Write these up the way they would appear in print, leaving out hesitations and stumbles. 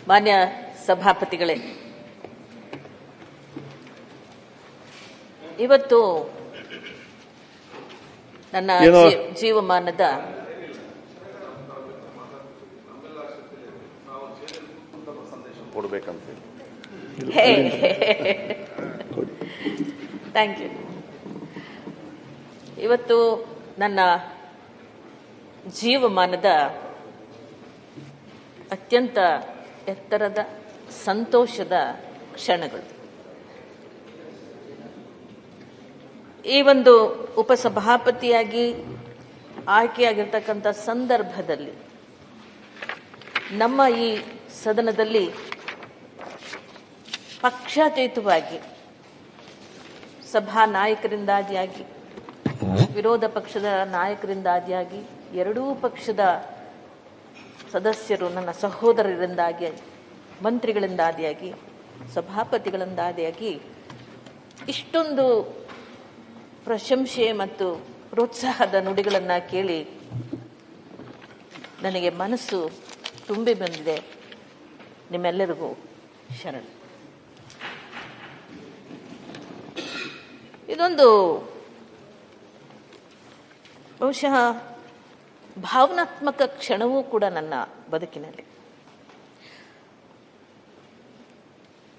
ಮಾನ್ಯ ಸಭಾಪತಿಗಳೇ, ಇವತ್ತು ನನ್ನ ಜೀವಮಾನದ ಥ್ಯಾಂಕ್ ಯು. ಇವತ್ತು ನನ್ನ ಜೀವಮಾನದ ಅತ್ಯಂತ ಎತ್ತರದ ಸಂತೋಷದ ಕ್ಷಣಗಳು. ಈ ಒಂದು ಉಪಸಭಾಪತಿಯಾಗಿ ಆಯ್ಕೆಯಾಗಿರ್ತಕ್ಕಂಥ ಸಂದರ್ಭದಲ್ಲಿ ನಮ್ಮ ಈ ಸದನದಲ್ಲಿ ಪಕ್ಷಾತೀತವಾಗಿ ಸಭಾ ನಾಯಕರಿಂದಾದಿಯಾಗಿ ವಿರೋಧ ಪಕ್ಷದ ನಾಯಕರಿಂದಾದಿಯಾಗಿ ಎರಡೂ ಪಕ್ಷದ ಸದಸ್ಯರು, ನನ್ನ ಸಹೋದರರಿಂದಾಗಿ, ಮಂತ್ರಿಗಳಿಂದಾದಿಯಾಗಿ, ಸಭಾಪತಿಗಳಿಂದಾದಿಯಾಗಿ ಇಷ್ಟೊಂದು ಪ್ರಶಂಸೆ ಮತ್ತು ಪ್ರೋತ್ಸಾಹದ ನುಡಿಗಳನ್ನು ಕೇಳಿ ನನಗೆ ಮನಸ್ಸು ತುಂಬಿ ಬಂದಿದೆ. ನಿಮ್ಮೆಲ್ಲರಿಗೂ ಶರಣ. ಇದೊಂದು ಬಹುಶಃ ಭಾವನಾತ್ಮಕ ಕ್ಷಣವೂ ಕೂಡ ನನ್ನ ಬದುಕಿನಲ್ಲಿ.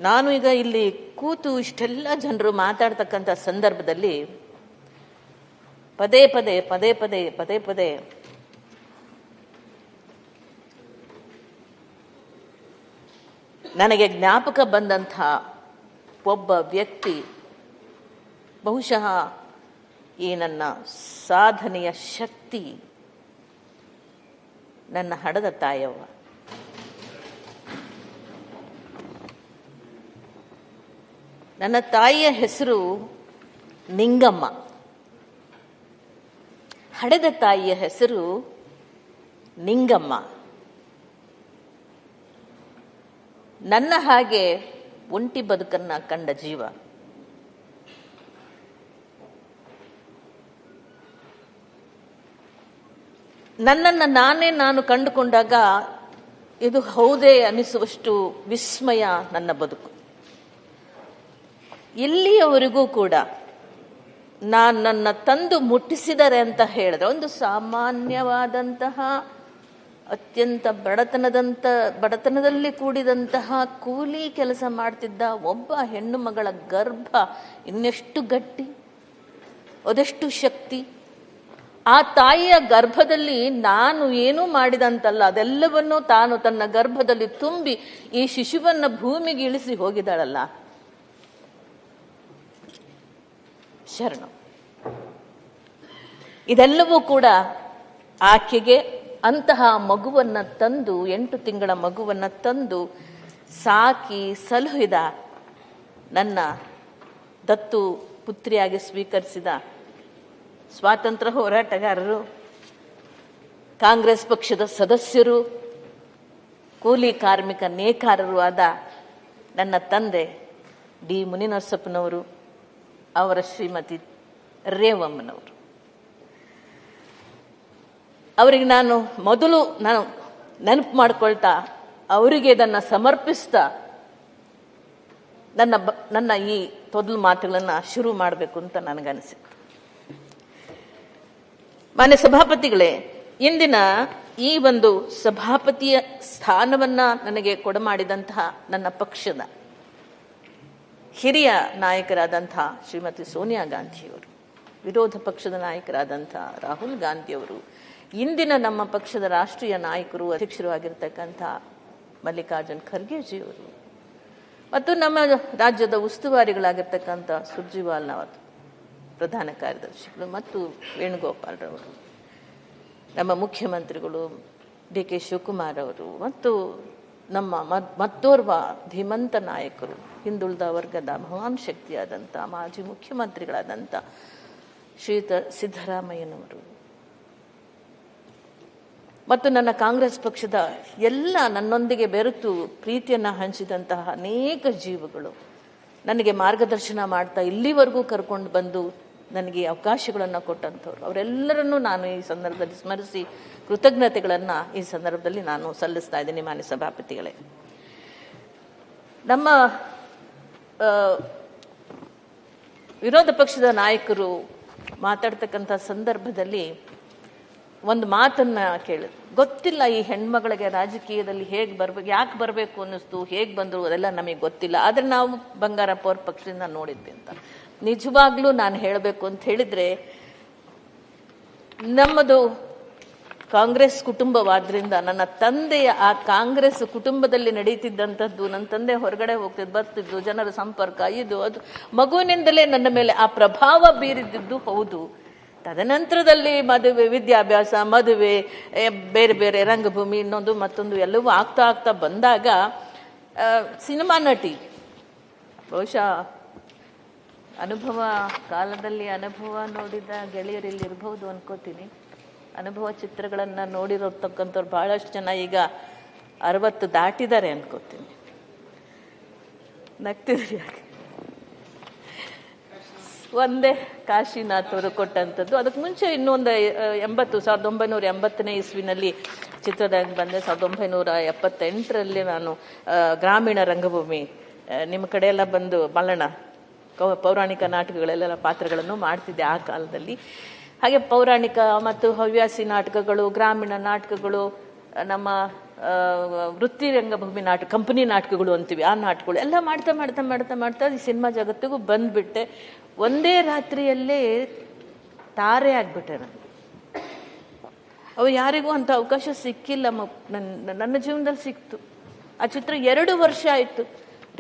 ನಾನು ಈಗ ಇಲ್ಲಿ ಕೂತು ಇಷ್ಟೆಲ್ಲ ಜನರು ಮಾತಾಡ್ತಕ್ಕಂಥ ಸಂದರ್ಭದಲ್ಲಿ ಪದೇ ಪದೇ ನನಗೆ ಜ್ಞಾಪಕ ಬಂದಂಥ ಒಬ್ಬ ವ್ಯಕ್ತಿ ಬಹುಶಃ ಈ ನನ್ನ ಸಾಧನೆಯ ಶಕ್ತಿ ನನ್ನ ಹಡದ ತಾಯವ್ವ. ನನ್ನ ತಾಯಿಯ ಹೆಸರು ನಿಂಗಮ್ಮ, ಹಡೆದ ತಾಯಿಯ ಹೆಸರು ನಿಂಗಮ್ಮ. ನನ್ನ ಹಾಗೆ ಒಂಟಿ ಬದುಕನ್ನ ಕಂಡ ಜೀವ. ನನ್ನನ್ನು ನಾನು ಕಂಡುಕೊಂಡಾಗ ಇದು ಹೌದೇ ಅನಿಸುವಷ್ಟು ವಿಸ್ಮಯ ನನ್ನ ಬದುಕು. ಇಲ್ಲಿಯವರೆಗೂ ಕೂಡ ನನ್ನ ತಂದು ಮುಟ್ಟಿಸಿದರೆ ಅಂತ ಹೇಳಿದ್ರೆ, ಒಂದು ಸಾಮಾನ್ಯವಾದಂತಹ ಅತ್ಯಂತ ಬಡತನದಲ್ಲಿ ಕೂಡಿದಂತಹ ಕೂಲಿ ಕೆಲಸ ಮಾಡ್ತಿದ್ದ ಒಬ್ಬ ಹೆಣ್ಣು ಮಗಳ ಗರ್ಭ ಇನ್ನೆಷ್ಟು ಗಟ್ಟಿ, ಅದೆಷ್ಟು ಶಕ್ತಿ. ಆ ತಾಯಿಯ ಗರ್ಭದಲ್ಲಿ ನಾನು ಏನೂ ಮಾಡಿದಂತಲ್ಲ, ಅದೆಲ್ಲವನ್ನೂ ತಾನು ತನ್ನ ಗರ್ಭದಲ್ಲಿ ತುಂಬಿ ಈ ಶಿಶುವನ್ನ ಭೂಮಿಗೆ ಇಳಿಸಿ ಹೋಗಿದ್ದಾಳಲ್ಲ, ಶರಣ. ಇದೆಲ್ಲವೂ ಕೂಡ ಆಕೆಗೆ ಅಂತಹ ಮಗುವನ್ನ ತಂದು, 8 ತಿಂಗಳ ಮಗುವನ್ನ ತಂದು ಸಾಕಿ ಸಲಹಿದ, ನನ್ನ ದತ್ತು ಪುತ್ರಿಯಾಗಿ ಸ್ವೀಕರಿಸಿದ ಸ್ವಾತಂತ್ರ್ಯ ಹೋರಾಟಗಾರರು, ಕಾಂಗ್ರೆಸ್ ಪಕ್ಷದ ಸದಸ್ಯರು, ಕೂಲಿ ಕಾರ್ಮಿಕ ನೇಕಾರರು ಆದ ನನ್ನ ತಂದೆ ಡಿ ಮುನಿನರಸಪ್ಪನವರು, ಅವರ ಶ್ರೀಮತಿ ರೇವಮ್ಮನವರು. ಅವರಿಗೆ ನಾನು ಮೊದಲು ನೆನಪು ಮಾಡಿಕೊಳ್ತಾ, ಅವರಿಗೆ ಇದನ್ನು ಸಮರ್ಪಿಸ್ತಾ ನನ್ನ ಈ ತೊದಲು ಮಾತುಗಳನ್ನು ಶುರು ಮಾಡಬೇಕು ಅಂತ ನನಗನಿಸಿತ್ತು. ಮಾನ್ಯ ಸಭಾಪತಿಗಳೇ, ಇಂದಿನ ಈ ಒಂದು ಸಭಾಪತಿಯ ಸ್ಥಾನವನ್ನ ನನಗೆ ಕೊಡಮಾಡಿದಂತಹ ನನ್ನ ಪಕ್ಷದ ಹಿರಿಯ ನಾಯಕರಾದಂತಹ ಶ್ರೀಮತಿ ಸೋನಿಯಾ ಗಾಂಧಿಯವರು, ವಿರೋಧ ಪಕ್ಷದ ನಾಯಕರಾದಂತಹ ರಾಹುಲ್ ಗಾಂಧಿಯವರು, ಇಂದಿನ ನಮ್ಮ ಪಕ್ಷದ ರಾಷ್ಟ್ರೀಯ ನಾಯಕರು, ಅಧ್ಯಕ್ಷರು ಆಗಿರ್ತಕ್ಕಂಥ ಮಲ್ಲಿಕಾರ್ಜುನ್ ಖರ್ಗೆಜಿಯವರು, ಮತ್ತು ನಮ್ಮ ರಾಜ್ಯದ ಉಸ್ತುವಾರಿಗಳಾಗಿರ್ತಕ್ಕಂಥ ಸುರ್ಜಿವಾಲ್ನವರು, ಪ್ರಧಾನ ಕಾರ್ಯದರ್ಶಿಗಳು, ಮತ್ತು ವೇಣುಗೋಪಾಲ್ರವರು, ನಮ್ಮ ಮುಖ್ಯಮಂತ್ರಿಗಳು ಡಿ ಕೆ ಶಿವಕುಮಾರ್ ಅವರು, ಮತ್ತು ನಮ್ಮ ಮತ್ತೋರ್ವ ಧೀಮಂತ ನಾಯಕರು, ಹಿಂದುಳಿದ ವರ್ಗದ ಮಹಾನ್ ಶಕ್ತಿಯಾದಂಥ ಮಾಜಿ ಮುಖ್ಯಮಂತ್ರಿಗಳಾದಂಥ ಶ್ರೀಯುತ ಸಿದ್ದರಾಮಯ್ಯನವರು, ಮತ್ತು ನನ್ನ ಕಾಂಗ್ರೆಸ್ ಪಕ್ಷದ ಎಲ್ಲ ನನ್ನೊಂದಿಗೆ ಬೆರೆತು ಪ್ರೀತಿಯನ್ನು ಹಂಚಿದಂತಹ ಅನೇಕ ಜೀವಗಳು, ನನಗೆ ಮಾರ್ಗದರ್ಶನ ಮಾಡ್ತಾ ಇಲ್ಲಿವರೆಗೂ ಕರ್ಕೊಂಡು ಬಂದು ನನಗೆ ಅವಕಾಶಗಳನ್ನು ಕೊಟ್ಟಂಥವ್ರು. ಅವರೆಲ್ಲರನ್ನೂ ನಾನು ಈ ಸಂದರ್ಭದಲ್ಲಿ ಸ್ಮರಿಸಿ ಕೃತಜ್ಞತೆಗಳನ್ನು ಈ ಸಂದರ್ಭದಲ್ಲಿ ನಾನು ಸಲ್ಲಿಸ್ತಾ ಇದ್ದೀನಿ. ಮಾನ್ಯ ಸಭಾಪತಿಗಳೇ, ನಮ್ಮ ವಿರೋಧ ಪಕ್ಷದ ನಾಯಕರು ಮಾತಾಡ್ತಕ್ಕಂಥ ಸಂದರ್ಭದಲ್ಲಿ ಒಂದು ಮಾತನ್ನ ಕೇಳಿದ್ರು. ಗೊತ್ತಿಲ್ಲ ಈ ಹೆಣ್ಮಗಳಿಗೆ ರಾಜಕೀಯದಲ್ಲಿ ಹೇಗೆ ಬರ್ಬೇಕು, ಯಾಕೆ ಬರಬೇಕು ಅನ್ನಿಸ್ತು, ಹೇಗೆ ಬಂದರು ಅದೆಲ್ಲ ನಮಗೆ ಗೊತ್ತಿಲ್ಲ, ಆದರೆ ನಾವು ಬಂಗಾರಪ್ಪ ಅವ್ರ ಪಕ್ಷದಿಂದ ನೋಡಿದ್ವಿ ಅಂತ. ನಿಜವಾಗ್ಲೂ ನಾನು ಹೇಳಬೇಕು ಅಂತ ಹೇಳಿದ್ರೆ, ನಮ್ಮದು ಕಾಂಗ್ರೆಸ್ ಕುಟುಂಬವಾದ್ರಿಂದ ನನ್ನ ತಂದೆಯ ಆ ಕಾಂಗ್ರೆಸ್ ಕುಟುಂಬದಲ್ಲಿ ನಡೀತಿದ್ದಂಥದ್ದು, ನನ್ನ ತಂದೆ ಹೊರಗಡೆ ಹೋಗ್ತಿದ್ದು ಬರ್ತಿದ್ದು, ಜನರ ಸಂಪರ್ಕ, ಇದು ಅದು ಮಗುವಿನಿಂದಲೇ ನನ್ನ ಮೇಲೆ ಆ ಪ್ರಭಾವ ಬೀರಿದ್ದು ಹೌದು. ತದನಂತರದಲ್ಲಿ ಮದುವೆ, ವಿದ್ಯಾಭ್ಯಾಸ, ಮದುವೆ, ಬೇರೆ ಬೇರೆ ರಂಗಭೂಮಿ, ಇನ್ನೊಂದು ಮತ್ತೊಂದು ಎಲ್ಲವೂ ಆಗ್ತಾ ಆಗ್ತಾ ಬಂದಾಗ ಸಿನಿಮಾ ನಟಿ ಬಹುಶಃ ಅನುಭವ ಕಾಲದಲ್ಲಿ ಅನುಭವ ನೋಡಿದ ಗೆಳೆಯರಲ್ಲಿ ಇರ್ಬೋದು ಅನ್ಕೋತೀನಿ. ಅನುಭವ ಚಿತ್ರಗಳನ್ನು ನೋಡಿರತಕ್ಕಂಥವ್ರು ಬಹಳಷ್ಟು ಜನ ಈಗ 60 ದಾಟಿದ್ದಾರೆ ಅನ್ಕೋತೀನಿ. ನಗ್ತಿದ್ರಿ ಯಾಕೆ? ಒಂದೇ ಕಾಶಿನಾಥ್ ಅವರು ಕೊಟ್ಟಂಥದ್ದು. ಅದಕ್ಕೆ ಮುಂಚೆ ಇನ್ನೊಂದು 1980ನೇ ಇಸ್ವಿನಲ್ಲಿ ಚಿತ್ರದಾಗ ಬಂದೆ. 1978ರಲ್ಲಿ ನಾನು ಗ್ರಾಮೀಣ ರಂಗಭೂಮಿ ನಿಮ್ಮ ಕಡೆ ಎಲ್ಲ ಬಂದು ಮಲ್ಲಣ್ಣ ಪೌರಾಣಿಕ ನಾಟಕಗಳೆಲ್ಲ ಪಾತ್ರಗಳನ್ನು ಮಾಡ್ತಿದ್ದೆ ಆ ಕಾಲದಲ್ಲಿ. ಹಾಗೆ ಪೌರಾಣಿಕ ಮತ್ತು ಹವ್ಯಾಸಿ ನಾಟಕಗಳು, ಗ್ರಾಮೀಣ ನಾಟಕಗಳು, ನಮ್ಮ ವೃತ್ತಿ ರಂಗಭೂಮಿ ನಾಟಕ, ಕಂಪನಿ ನಾಟಕಗಳು ಅಂತೀವಿ, ಆ ನಾಟಕಗಳು ಎಲ್ಲ ಮಾಡ್ತಾ ಮಾಡ್ತಾ ಮಾಡ್ತಾ ಮಾಡ್ತಾ ಈ ಸಿನಿಮಾ ಜಗತ್ತಿಗೂ ಬಂದ್ಬಿಟ್ಟೆ. ಒಂದೇ ರಾತ್ರಿಯಲ್ಲೇ ತಾರೆ ಆಗ್ಬಿಟ್ಟೆ ನಾನು. ಅವು ಯಾರಿಗೂ ಅಂತ ಅವಕಾಶ ಸಿಕ್ಕಿಲ್ಲ. ನನ್ನ ಜೀವನದಲ್ಲಿ ಸಿಕ್ತು. ಆ ಚಿತ್ರ 2 ವರ್ಷ ಆಯಿತು.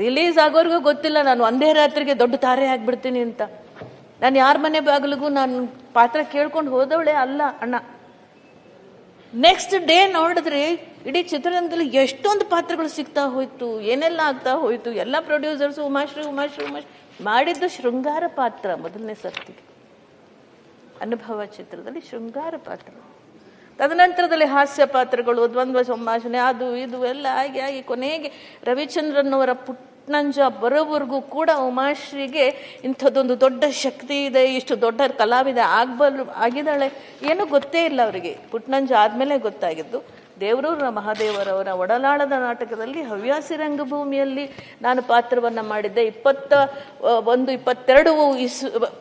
ರಿಲೀಸ್ ಆಗೋರ್ಗೂ ಗೊತ್ತಿಲ್ಲ ನಾನು ಒಂದೇ ರಾತ್ರಿಗೆ ದೊಡ್ಡ ತಾರೆ ಆಗ್ಬಿಡ್ತೀನಿ ಅಂತ. ನಾನು ಯಾರ ಮನೆ ಬಾಗಿಲಿಗೂ ನಾನು ಪಾತ್ರ ಕೇಳ್ಕೊಂಡು ಹೋದವಳೆ ಅಲ್ಲ ಅಣ್ಣ. ನೆಕ್ಸ್ಟ್ ಡೇ ನೋಡಿದ್ರೆ ಇಡೀ ಚಿತ್ರರಂಗದಲ್ಲಿ ಎಷ್ಟೊಂದು ಪಾತ್ರಗಳು ಸಿಗ್ತಾ ಹೋಯ್ತು, ಏನೆಲ್ಲ ಆಗ್ತಾ ಹೋಯ್ತು. ಎಲ್ಲ ಪ್ರೊಡ್ಯೂಸರ್ಸ್ ಉಮಾಶ್ರೀ ಮಾಡಿದ್ದು ಶೃಂಗಾರ ಪಾತ್ರ. ಮೊದಲನೇ ಸರ್ತಿಗೆ ಅನುಭವ ಚಿತ್ರದಲ್ಲಿ ಶೃಂಗಾರ ಪಾತ್ರ. ತದನಂತರದಲ್ಲಿ ಹಾಸ್ಯ ಪಾತ್ರಗಳು, ದ್ವಂದ್ವ ಸಂಭಾಷಣೆ, ಅದು ಇದು ಎಲ್ಲ ಆಗಿ ಕೊನೆಗೆ ರವಿಚಂದ್ರನ್ ಅವರ ಪುಟ್ನಂಜ ಬರೋವರೆಗೂ ಕೂಡ ಉಮಾಶ್ರೀಗೆ ಇಂಥದ್ದೊಂದು ದೊಡ್ಡ ಶಕ್ತಿ ಇದೆ, ಇಷ್ಟು ದೊಡ್ಡ ಕಲಾವಿದ ಆಗಿದ್ದಾಳೆ ಏನೂ ಗೊತ್ತೇ ಇಲ್ಲ ಅವರಿಗೆ. ಪುಟ್ನಂಜ ಆದಮೇಲೆ ಗೊತ್ತಾಗಿದ್ದು. ದೇವರೂರ ಮಹಾದೇವರವರ ಒಡಲಾಳದ ನಾಟಕದಲ್ಲಿ ಹವ್ಯಾಸಿ ರಂಗಭೂಮಿಯಲ್ಲಿ ನಾನು ಪಾತ್ರವನ್ನು ಮಾಡಿದ್ದೆ. 21-22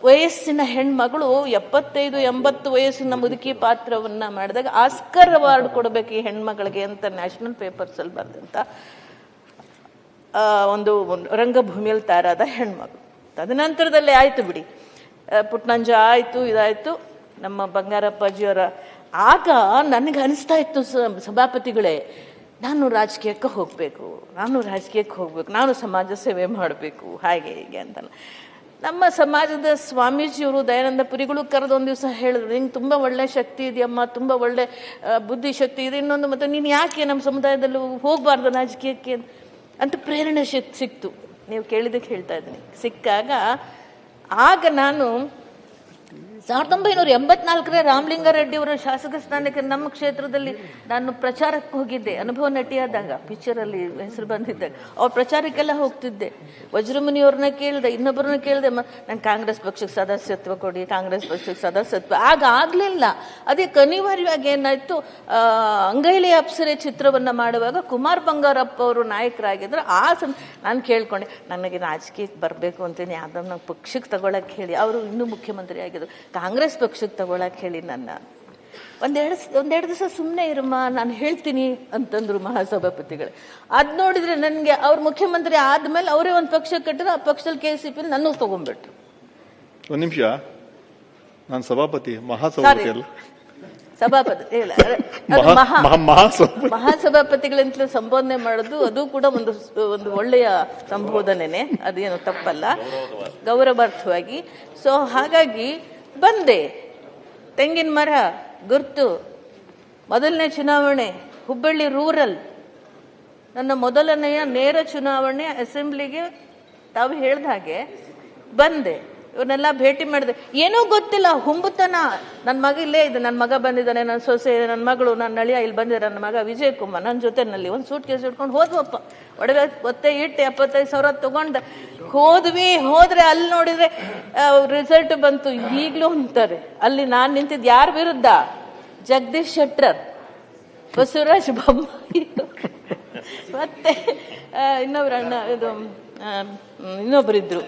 ವಯಸ್ಸಿನ ಹೆಣ್ಮಗಳು 75-80 ವಯಸ್ಸಿನ ಮುದುಕಿ ಪಾತ್ರವನ್ನು ಮಾಡಿದಾಗ ಆಸ್ಕರ್ ಅವಾರ್ಡ್ ಕೊಡಬೇಕು ಈ ಹೆಣ್ಮಗಳಿಗೆ ಅಂತ ನ್ಯಾಷನಲ್ ಪೇಪರ್ಸಲ್ಲಿ ಬರೆದಂತ ಒಂದು ರಂಗಭೂಮಿಯಲ್ಲಿ ತಯಾರಾದ ಹೆಣ್ಮಗಳು. ತದನಂತರದಲ್ಲಿ ಆಯಿತು ಬಿಡಿ, ಪುಟ್ನಂಜ ಆಯಿತು, ಇದಾಯಿತು. ನಮ್ಮ ಬಂಗಾರಪ್ಪಾಜಿಯವರ ಆಗ ನನಗೆ ಅನಿಸ್ತಾ ಇತ್ತು, ಸಭಾಪತಿಗಳೇ, ನಾನು ರಾಜಕೀಯಕ್ಕೆ ಹೋಗಬೇಕು, ನಾನು ಸಮಾಜ ಸೇವೆ ಮಾಡಬೇಕು, ಹಾಗೆ ಹೀಗೆ ಅಂತಲ್ಲ. ನಮ್ಮ ಸಮಾಜದ ಸ್ವಾಮೀಜಿಯವರು ದಯಾನಂದ ಪುರಿಗಳು ಕರೆದು ಒಂದು ದಿವಸ ಹೇಳಿದ್ರು, ನಿಂಗೆ ತುಂಬ ಒಳ್ಳೆ ಶಕ್ತಿ ಇದೆಯಮ್ಮ, ತುಂಬ ಒಳ್ಳೆ ಬುದ್ಧಿಶಕ್ತಿ ಇದೆ, ಇನ್ನೊಂದು ಮತ್ತು ನೀನು ಯಾಕೆ ನಮ್ಮ ಸಮುದಾಯದಲ್ಲೂ ಹೋಗಬಾರ್ದು ರಾಜಕೀಯಕ್ಕೆ ಅಂತ ಪ್ರೇರಣೆ ಸಿಕ್ತು. ನೀವು ಕೇಳಿದ್ದಕ್ಕೆ ಹೇಳ್ತಾ ಇದ್ದೀನಿ. ಸಿಕ್ಕಾಗ ಆಗ ನಾನು 1984ರ ರಾಮಲಿಂಗಾರೆಡ್ಡಿಯವರ ಶಾಸಕ ಸ್ಥಾನಕ್ಕೆ ನಮ್ಮ ಕ್ಷೇತ್ರದಲ್ಲಿ ನಾನು ಪ್ರಚಾರಕ್ಕೆ ಹೋಗಿದ್ದೆ. ಅನುಭವ ನಟಿಯಾದಾಗ ಪಿಕ್ಚರಲ್ಲಿ ಹೆಸರು ಬಂದಿದ್ದಾಗ ಅವ್ರ ಪ್ರಚಾರಕ್ಕೆಲ್ಲ ಹೋಗ್ತಿದ್ದೆ. ವಜ್ರಮುನಿಯವ್ರನ್ನ ಕೇಳಿದೆ, ಇನ್ನೊಬ್ಬರನ್ನ ಕೇಳಿದೆ, ನಾನು ಕಾಂಗ್ರೆಸ್ ಪಕ್ಷಕ್ಕೆ ಸದಸ್ಯತ್ವ ಕೊಡಿ, ಕಾಂಗ್ರೆಸ್ ಪಕ್ಷಕ್ಕೆ ಸದಸ್ಯತ್ವ ಆಗ ಆಗಲಿಲ್ಲ. ಅದಕ್ಕೆ ಅನಿವಾರ್ಯವಾಗಿ ಏನಾಯ್ತು, ಅಂಗೈಲಿ ಅಪ್ಸರೆ ಚಿತ್ರವನ್ನು ಮಾಡುವಾಗ ಕುಮಾರ್ ಬಂಗಾರಪ್ಪ ಅವರು ನಾಯಕರಾಗಿದ್ರು. ನಾನು ಕೇಳ್ಕೊಂಡೆ, ನನಗೆ ರಾಜಕೀಯಕ್ಕೆ ಬರಬೇಕು ಅಂತೇಳಿ ಯಾವುದನ್ನ ಪಕ್ಷಕ್ಕೆ ತಗೊಳಕ್ಕೆ ಹೇಳಿ. ಅವರು ಇನ್ನೂ ಮುಖ್ಯಮಂತ್ರಿ ಆಗಿದ್ರು. ಕಾಂಗ್ರೆಸ್ ಪಕ್ಷಕ್ಕೆ ತಗೊಳಕ್ ಹೇಳಿ ನನ್ನ ಒಂದೆರಡು ದಿವಸ ಸುಮ್ಮನೆ ಇರಮ್ಮ, ನಾನು ಹೇಳ್ತೀನಿ ಅಂತಂದ್ರು ಮಹಾಸಭಾಪತಿಗಳೇ. ಅದ್ ನೋಡಿದ್ರೆ ನನಗೆ ಅವ್ರ ಮುಖ್ಯಮಂತ್ರಿ ಆದ್ಮೇಲೆ ಅವರೇ ಒಂದು ಪಕ್ಷ ಕಟ್ಟಿದ್ರು. ಆ ಪಕ್ಷದಲ್ಲಿ KCP ನನ್ನ ತಗೊಂಡ್ಬಿಟ್ರು. ಒಂದು ನಿಮಿಷ, ನಾನು ಸಭಾಪತಿ, ಮಹಾಸಭಾಪತಿ ಅಲ್ಲ, ಸಭಾಪತಿ ಇಲ್ಲ, ಮಹಾಸಭಾಪತಿಗಳಿಂತಲೂ ಸಂಬೋಧನೆ ಮಾಡೋದು ಅದು ಕೂಡ ಒಂದು ಒಳ್ಳೆಯ ಸಂಬೋಧನೆನೆ, ಅದೇನು ತಪ್ಪಲ್ಲ, ಗೌರವಾರ್ಥವಾಗಿ. ಸೊ ಹಾಗಾಗಿ ಬಂದೆ. ತೆಂಗಿನ ಮರ ಗುರ್ತು, ಮೊದಲನೇ ಚುನಾವಣೆ ಹುಬ್ಬಳ್ಳಿ ರೂರಲ್, ನನ್ನ ಮೊದಲನೆಯ ನೇರ ಚುನಾವಣೆ ಅಸೆಂಬ್ಲಿಗೆ ತಾವು ಹೇಳ್ದ ಹಾಗೆ ಬಂದೆ. ಇವ್ರನ್ನೆಲ್ಲ ಭೇಟಿ ಮಾಡಿದೆ, ಏನೂ ಗೊತ್ತಿಲ್ಲ, ಹುಂಬುತನ. ನನ್ನ ಮಗ ಇಲ್ಲೇ ಇದೆ, ನನ್ನ ಮಗ ಬಂದಿದ್ದಾನೆ, ನನ್ನ ಸೊಸೆ, ನನ್ನ ಮಗಳು, ನನ್ನ ಅಳಿಯ ಇಲ್ಲಿ ಬಂದಿದ್ದಾರೆ, ನನ್ನ ಮಗ ವಿಜಯ್ ಕುಮಾರ್ ನನ್ನ ಜೊತೆನಲ್ಲಿ ಒಂದು ಸೂಟ್ ಕೇಸ್ ಇಟ್ಕೊಂಡು ಹೋದ್ವಪ್ಪ. ಒಡವೆ ಒತ್ತೆ ಇಟ್ಟು 75,000 ತಗೊಂಡ ಹೋದ್ರೆ ಅಲ್ಲಿ ನೋಡಿದ್ರೆ ರಿಸಲ್ಟ್ ಬಂತು. ಈಗಲೂ ಅಂತಾರೆ ಅಲ್ಲಿ ನಾನು ನಿಂತಿದ್ದು ಯಾರ ವಿರುದ್ಧ? ಜಗದೀಶ್ ಶೆಟ್ಟರ್, ಬಸವರಾಜ ಬೊಮ್ಮಾಯಿ, ಮತ್ತೆ ಇನ್ನೊಬ್ರು ಅಣ್ಣ, ಇದು ಇನ್ನೊಬ್ಬರಿದ್ರು,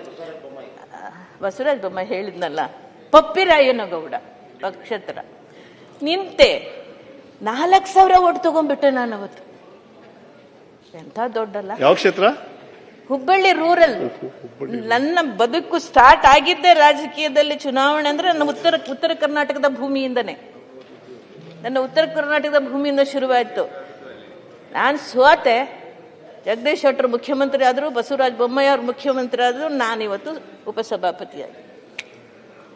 ಬಸವರಾಜ ಬೊಮ್ಮಾಯಿ ಹೇಳಿದ್ನಲ್ಲ, ಪಪ್ಪಿರಾಯನಗೌಡ ನಕ್ಷತ್ರ ನಿಂತೆ 4,000 ಓಟ್ ತಗೊಂಡ್ಬಿಟ್ಟೆ ನಾನು ಅವತ್ತು. ಎಂತ ದೊಡ್ಡಲ್ಲ. ಯಾವ ಕ್ಷೇತ್ರ? ಹುಬ್ಬಳ್ಳಿ ರೂರಲ್. ನನ್ನ ಬದುಕು ಸ್ಟಾರ್ಟ್ ಆಗಿದ್ದೆ ರಾಜಕೀಯದಲ್ಲಿ ಚುನಾವಣೆ ಅಂದ್ರೆ ನನ್ನ ಉತ್ತರ ಕರ್ನಾಟಕದ ಭೂಮಿಯಿಂದನೇ. ನನ್ನ ಉತ್ತರ ಕರ್ನಾಟಕದ ಭೂಮಿಯಿಂದ ಶುರುವಾಯಿತು. ನಾನು ಸೋತೆ, ಜಗದೀಶ್ ಶೆಟ್ಟರ್ ಮುಖ್ಯಮಂತ್ರಿ ಆದರು, ಬಸವರಾಜ ಬೊಮ್ಮಾಯಿ ಅವರು ಮುಖ್ಯಮಂತ್ರಿ ಆದರು, ನಾನಿವತ್ತು ಉಪಸಭಾಪತಿಯಾಗಿ.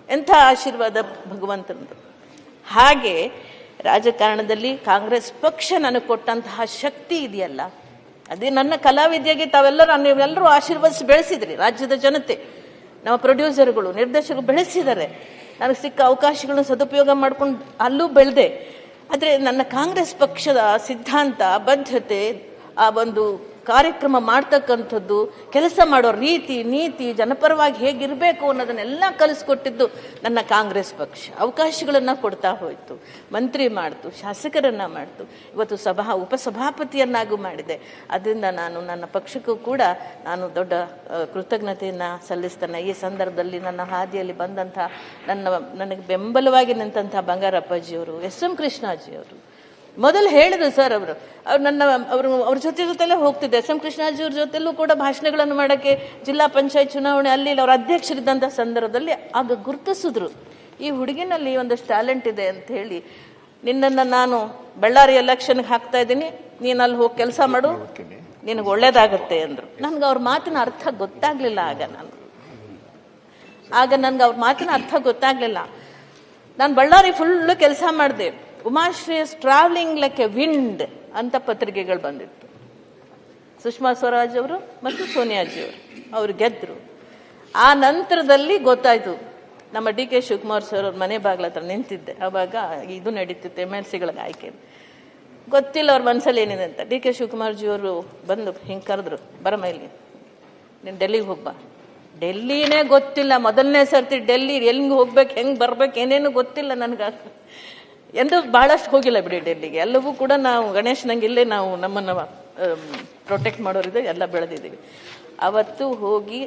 ಎಂಥ ಆಶೀರ್ವಾದ ಭಗವಂತನದು. ಹಾಗೆ ರಾಜಕಾರಣದಲ್ಲಿ ಕಾಂಗ್ರೆಸ್ ಪಕ್ಷ ನನಗೆ ಕೊಟ್ಟಂತಹ ಶಕ್ತಿ ಇದೆಯಲ್ಲ, ಅದೇ ನನ್ನ ಕಲಾವಿದೆಯಾಗಿ ನೀವೆಲ್ಲರೂ ಆಶೀರ್ವದಿಸಿ ಬೆಳೆಸಿದ್ರಿ. ರಾಜ್ಯದ ಜನತೆ, ನಮ್ಮ ಪ್ರೊಡ್ಯೂಸರ್ಗಳು, ನಿರ್ದೇಶಕರು ಬೆಳೆಸಿದ್ದಾರೆ. ನನಗೆ ಸಿಕ್ಕ ಅವಕಾಶಗಳನ್ನ ಸದುಪಯೋಗ ಮಾಡ್ಕೊಂಡು ಅಲ್ಲೂ ಬೆಳೆದೆ. ಆದರೆ ನನ್ನ ಕಾಂಗ್ರೆಸ್ ಪಕ್ಷದ ಸಿದ್ಧಾಂತ, ಬದ್ಧತೆ, ಆ ಒಂದು ಕಾರ್ಯಕ್ರಮ ಮಾಡ್ತಕ್ಕಂಥದ್ದು, ಕೆಲಸ ಮಾಡೋ ರೀತಿ ನೀತಿ, ಜನಪರವಾಗಿ ಹೇಗಿರಬೇಕು ಅನ್ನೋದನ್ನೆಲ್ಲ ಕಲಿಸ್ಕೊಟ್ಟಿದ್ದು ನನ್ನ ಕಾಂಗ್ರೆಸ್ ಪಕ್ಷ. ಅವಕಾಶಗಳನ್ನು ಕೊಡ್ತಾ ಹೋಯಿತು, ಮಂತ್ರಿ ಮಾಡ್ತು, ಶಾಸಕರನ್ನ ಮಾಡ್ತು, ಇವತ್ತು ಉಪಸಭಾಪತಿಯನ್ನಾಗೂ ಮಾಡಿದೆ. ಅದರಿಂದ ನಾನು ನನ್ನ ಪಕ್ಷಕ್ಕೂ ಕೂಡ ನಾನು ದೊಡ್ಡ ಕೃತಜ್ಞತೆಯನ್ನು ಸಲ್ಲಿಸ್ತೇನೆ. ಈ ಸಂದರ್ಭದಲ್ಲಿ ನನ್ನ ಹಾದಿಯಲ್ಲಿ ಬಂದಂಥ ನನಗೆ ಬೆಂಬಲವಾಗಿ ನಿಂತಹ ಬಂಗಾರಪ್ಪಾಜಿಯವರು, SM ಕೃಷ್ಣಾಜಿಯವರು ಮೊದಲು ಹೇಳಿದ್ರು ಸರ್. ಅವ್ರ ಜೊತೆಲೇ ಹೋಗ್ತಿದ್ದೆ. SM ಕೃಷ್ಣಾಜಿ ಅವ್ರ ಜೊತೆಲೂ ಕೂಡ ಭಾಷಣಗಳನ್ನು ಮಾಡೋಕ್ಕೆ ಜಿಲ್ಲಾ ಪಂಚಾಯತ್ ಚುನಾವಣೆ ಅಲ್ಲಿ ಅವ್ರ ಅಧ್ಯಕ್ಷರಿದ್ದಂಥ ಸಂದರ್ಭದಲ್ಲಿ ಆಗ ಗುರುತಿಸಿದ್ರು, ಈ ಹುಡುಗಿನಲ್ಲಿ ಒಂದಷ್ಟು ಟ್ಯಾಲೆಂಟ್ ಇದೆ ಅಂತ ಹೇಳಿ, ನಿನ್ನನ್ನು ನಾನು ಬಳ್ಳಾರಿ ಎಲೆಕ್ಷನ್ಗೆ ಹಾಕ್ತಾ ಇದ್ದೀನಿ, ನೀನು ಅಲ್ಲಿ ಹೋಗಿ ಕೆಲಸ ಮಾಡು, ನಿನಗೆ ಒಳ್ಳೇದಾಗತ್ತೆ ಅಂದರು. ನನ್ಗೆ ಅವ್ರ ಮಾತಿನ ಅರ್ಥ ಗೊತ್ತಾಗ್ಲಿಲ್ಲ. ಆಗ ನನ್ಗೆ ಅವ್ರ ಮಾತಿನ ಅರ್ಥ ಗೊತ್ತಾಗ್ಲಿಲ್ಲ. ನಾನು ಬಳ್ಳಾರಿ ಫುಲ್ಲು ಕೆಲಸ ಮಾಡಿದೆ. ಉಮಾಶ್ರೀಸ್ ಟ್ರಾವೆಲಿಂಗ್ ಲೈಕ್ ಎ ವಿಂಡ್ ಅಂತ ಪತ್ರಿಕೆಗಳು ಬಂದಿತ್ತು. ಸುಷ್ಮಾ ಸ್ವರಾಜ್ ಅವರು ಮತ್ತು ಸೋನಿಯಾಜಿ ಅವರು ಗೆದ್ದರು. ಆ ನಂತರದಲ್ಲಿ ಗೊತ್ತಾಯ್ತು, ನಮ್ಮ DK ಶಿವಕುಮಾರ್ ಸರ್ ಅವ್ರ ಮನೆ ಬಾಗ್ಲ ಹತ್ರ ನಿಂತಿದ್ದೆ. ಆವಾಗ ಇದು ನಡೀತಿತ್ತು, MLCಗಳಿಗೆ ಆಯ್ಕೆ. ಗೊತ್ತಿಲ್ಲ ಅವ್ರ ಮನಸ್ಸಲ್ಲಿ ಏನಿದೆ ಅಂತ. DK ಶಿವಕುಮಾರ್ಜಿ ಅವರು ಬಂದು ಹಿಂಗೆ ಕರೆದ್ರು, ಬರಮೈಲಿ ನೀನು ಡೆಲ್ಲಿಗೆ ಹೋಗ್ಬಾ. ಡೆಲ್ಲಿನೇ ಗೊತ್ತಿಲ್ಲ, ಮೊದಲನೇ ಸರ್ತಿ ಡೆಲ್ಲಿ, ಎಲ್ಲಿಗೆ ಹೋಗ್ಬೇಕು, ಹೆಂಗೆ ಬರ್ಬೇಕು, ಏನೇನು ಗೊತ್ತಿಲ್ಲ ನನಗೆ. ಎಂದು ಬಹಳಷ್ಟು ಹೋಗಿಲ್ಲ ಬಿಡಿ ಡೆಲ್ಲಿಗೆ. ಎಲ್ಲವೂ ಕೂಡ ನಾವು ಗಣೇಶನಂಗೆ ಇಲ್ಲೇ ನಾವು ನಮ್ಮನ್ನು ಪ್ರೊಟೆಕ್ಟ್ ಮಾಡೋರಿದೆ, ಎಲ್ಲ ಬೆಳೆದಿದ್ದೀವಿ. ಅವತ್ತು ಹೋಗಿ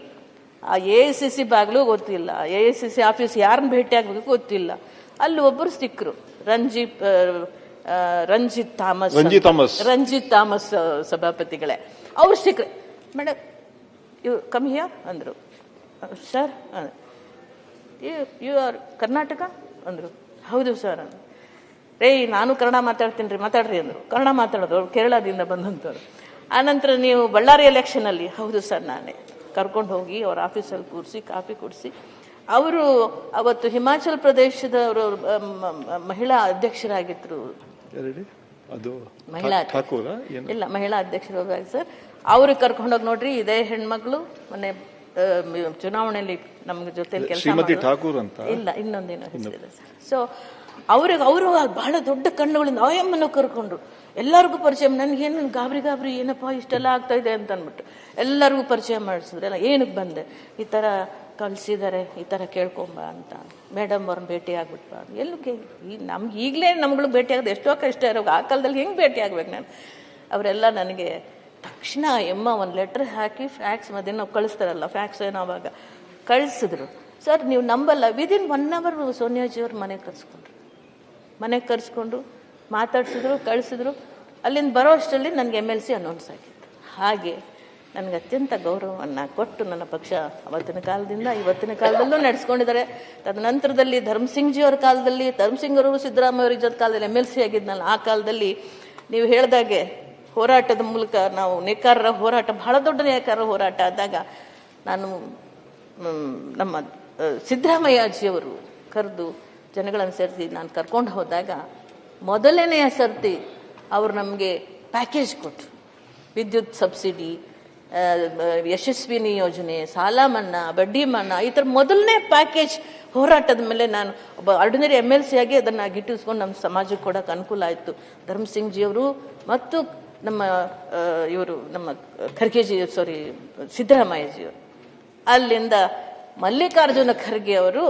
ಆ AICC ಬಾಗಿಲು ಗೊತ್ತಿಲ್ಲ, AICC ಆಫೀಸ್ ಯಾರನ್ನ ಭೇಟಿ ಆಗಬೇಕು ಗೊತ್ತಿಲ್ಲ. ಅಲ್ಲಿ ಒಬ್ಬರು ಸಿಕ್ಕರು, ರಂಜಿತ್ ಥಾಮಸ್ ಸಭಾಪತಿಗಳೇ. ಅವ್ರು ಸಿಕ್ಕರು. ಮೇಡಮ್ ಯು ಕಮ್ ಹಿಯರ್ ಅಂದರು. ಸರ್, ಯು ಆರ್ ಕರ್ನಾಟಕ ಅಂದರು. ಹೌದು ಸರ್ ಅಂದರು. ನಾನು ಕನ್ನಡ ಮಾತಾಡ್ತೀನಿ ರೀ, ಮಾತಾಡ್ರಿ ಅಂದರು. ಕನ್ನಡ ಮಾತಾಡೋದು, ಅವ್ರು ಕೇರಳದಿಂದ ಬಂದಂಥವ್ರು. ಆನಂತರ ನೀವು ಬಳ್ಳಾರಿ ಎಲೆಕ್ಷನಲ್ಲಿ? ಹೌದು ಸರ್ ನಾನೇ. ಕರ್ಕೊಂಡು ಹೋಗಿ ಅವ್ರ ಆಫೀಸಲ್ಲಿ ಕೂರಿಸಿ ಕಾಫಿ ಕುಡಿಸಿ, ಅವರು ಅವತ್ತು ಹಿಮಾಚಲ್ ಪ್ರದೇಶದ ಅವರು ಮಹಿಳಾ ಅಧ್ಯಕ್ಷರಾಗಿದ್ರು. ಮಹಿಳಾ ಅಧ್ಯಕ್ಷರು ಸರ್. ಅವ್ರಿಗೆ ಕರ್ಕೊಂಡೋಗಿ, ನೋಡ್ರಿ ಇದೇ ಹೆಣ್ಮಕ್ಳು ಮೊನ್ನೆ ಚುನಾವಣೆಯಲ್ಲಿ ನಮ್ಗೆ ಜೊತೆ ಕೆಲಸ ಇಲ್ಲ, ಇನ್ನೊಂದೇನೋ ಹೆಸರಿದೆ ಸರ್. ಸೊ ಅವರು ಬಹಳ ದೊಡ್ಡ ಕಣ್ಣುಗಳಿಂದ ಆಯಮ್ಮನ್ನು ಕರ್ಕೊಂಡ್ರು. ಎಲ್ಲರಿಗೂ ಪರಿಚಯ, ನನಗೇನು ಗಾಬರಿ ಏನಪ್ಪ ಇಷ್ಟೆಲ್ಲ ಆಗ್ತಾ ಇದೆ ಅಂತ ಅಂದ್ಬಿಟ್ಟು ಎಲ್ಲರಿಗೂ ಪರಿಚಯ ಮಾಡಿಸಿದ್ರೆ. ಎಲ್ಲ ಏನಕ್ಕೆ ಬಂದೆ, ಈ ಥರ ಕಳಿಸಿದ್ದಾರೆ, ಈ ಥರ ಕೇಳ್ಕೊಂಬ ಅಂತ. ಮೇಡಮ್ ಅವ್ರನ್ನ ಭೇಟಿ ಆಗ್ಬಿಟ್ಬಾ. ಎಲ್ಲಕ್ಕೆ ನಮ್ಗೆ ಈಗಲೇ ನಮ್ಗಳು ಭೇಟಿ ಆಗೋದು ಎಷ್ಟೋ ಕಷ್ಟ ಇರೋ, ಆ ಕಾಲದಲ್ಲಿ ಹೆಂಗೆ ಭೇಟಿ ಆಗ್ಬೇಕು ನಾನು? ಅವರೆಲ್ಲ ನನಗೆ ತಕ್ಷಣ ಒಂದು ಲೆಟ್ರ್ ಹಾಕಿ ಫ್ಯಾಕ್ಸ್ ಮಧ್ಯೆ ನಾವು ಕಳಿಸ್ತಾರಲ್ಲ, ಫ್ಯಾಕ್ಸ್ ಏನೋ ಅವಾಗ ಕಳಿಸಿದ್ರು. ಸರ್ ನೀವು ನಂಬಲ್ಲ, ವಿದಿನ್ 1 hour ಸೋನಿಯಾಜಿಯವ್ರು ಮನೆಗೆ ಕರೆಸ್ಕೊಂಡು ಮಾತಾಡ್ಸಿದ್ರು, ಕಳಿಸಿದ್ರು. ಅಲ್ಲಿಂದ ಬರೋ ಅಷ್ಟರಲ್ಲಿ ನನಗೆ MLC ಅನೌನ್ಸ್ ಆಗಿತ್ತು. ಹಾಗೆ ನನಗೆ ಅತ್ಯಂತ ಗೌರವವನ್ನು ಕೊಟ್ಟು ನನ್ನ ಪಕ್ಷ ಅವತ್ತಿನ ಕಾಲದಿಂದ ಇವತ್ತಿನ ಕಾಲದಲ್ಲೂ ನಡೆಸ್ಕೊಂಡಿದ್ದಾರೆ. ತದನಂತರದಲ್ಲಿ ಧರ್ಮಸಿಂಗ್ಜಿಯವ್ರ ಕಾಲದಲ್ಲಿ, ಧರ್ಮಸಿಂಗ್ ಅವರು ಸಿದ್ದರಾಮಯ್ಯ ಅವರ ಜೊತೆ ಕಾಲದಲ್ಲಿ MLC ಆಗಿದ್ನಲ್ಲ, ಆ ಕಾಲದಲ್ಲಿ ನೀವು ಹೇಳ್ದಾಗೆ ಹೋರಾಟದ ಮೂಲಕ ನಾವು ನೇಕಾರರ ಹೋರಾಟ, ಬಹಳ ದೊಡ್ಡ ನೇಕಾರರ ಹೋರಾಟ ಆದಾಗ ನಾನು ನಮ್ಮ ಸಿದ್ದರಾಮಯ್ಯಜಿಯವರು ಕರೆದು ಜನಗಳನ್ನು ಸೇರಿಸಿ ನಾನು ಕರ್ಕೊಂಡು ಹೋದಾಗ ಮೊದಲನೆಯ ಸರ್ತಿ ಅವರು ನಮಗೆ ಪ್ಯಾಕೇಜ್ ಕೊಟ್ಟರು. ವಿದ್ಯುತ್ ಸಬ್ಸಿಡಿ, ಯಶಸ್ವಿನಿ ಯೋಜನೆ, ಸಾಲ ಮನ್ನಾ, ಬಡ್ಡಿ ಮನ್ನಾ, ಈ ಥರ ಮೊದಲನೇ ಪ್ಯಾಕೇಜ್ ಹೋರಾಟದ ಮೇಲೆ ನಾನು ಒಬ್ಬ ಆರ್ಡಿನರಿ MLC ಆಗಿ ಅದನ್ನು ಗಿಟ್ಟಿಸ್ಕೊಂಡು ನಮ್ಮ ಸಮಾಜಕ್ಕೆ ಕೊಡೋಕೆ ಅನುಕೂಲ ಆಯಿತು. ಧರ್ಮಸಿಂಗ್ ಜಿಯವರು ಮತ್ತು ನಮ್ಮ ಖರ್ಗೆಜಿ, ಸಿದ್ದರಾಮಯ್ಯಜಿಯವರು, ಅಲ್ಲಿಂದ ಮಲ್ಲಿಕಾರ್ಜುನ ಖರ್ಗೆ ಅವರು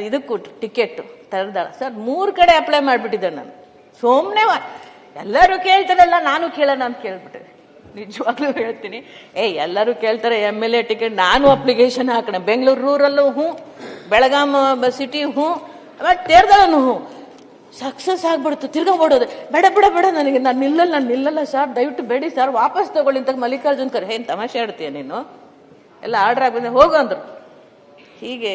ಇದಕ್ಕೂ ಟಿಕೆಟ್ ತರದಾಳ ಸರ್ 3 ಕಡೆ ಅಪ್ಲೈ ಮಾಡಿಬಿಟ್ಟಿದ್ದೆ ನಾನು. ಸುಮ್ಮನೆ ಎಲ್ಲರೂ ಕೇಳ್ತಾರಲ್ಲ ನಾನು ಕೇಳೋಣ ಅಂತ ಕೇಳ್ಬಿಟ್ಟೆ. ನಿಜವಾಗ್ಲೂ ಹೇಳ್ತೀನಿ, ಎಲ್ಲರೂ ಕೇಳ್ತಾರೆ MLA ಟಿಕೆಟ್, ನಾನು ಅಪ್ಲಿಕೇಶನ್ ಹಾಕೋಣ. ಬೆಂಗಳೂರು ರೂರಲ್ಲೂ ಬೆಳಗಾಂ ಸಿಟಿ ಮತ್ತು ತೇರ್ದಾಳನು ಸಕ್ಸಸ್ ಆಗ್ಬಿಡ್ತು. ತಿರ್ಗಾ ಓಡೋದು, ಬೇಡ ಬೇಡ ಬೇಡ ನನಗೆ, ನಾನು ನಿಲ್ಲಲ್ಲ ಸರ್, ದಯವಿಟ್ಟು ಬೇಡಿ ಸರ್, ವಾಪಸ್ ತಗೊಳ್ಳಿ ಅಂತ ಮಲ್ಲಿಕಾರ್ಜುನ್ ಖರ್ಗೆ. ಏನು ತಮಾಷೆ ಆಡ್ತೀಯ ನೀನು, ಎಲ್ಲ ಆರ್ಡರ್ ಆಗ್ಬಂದೆ ಹೋಗು ಅಂದ್ರು. ಹೀಗೆ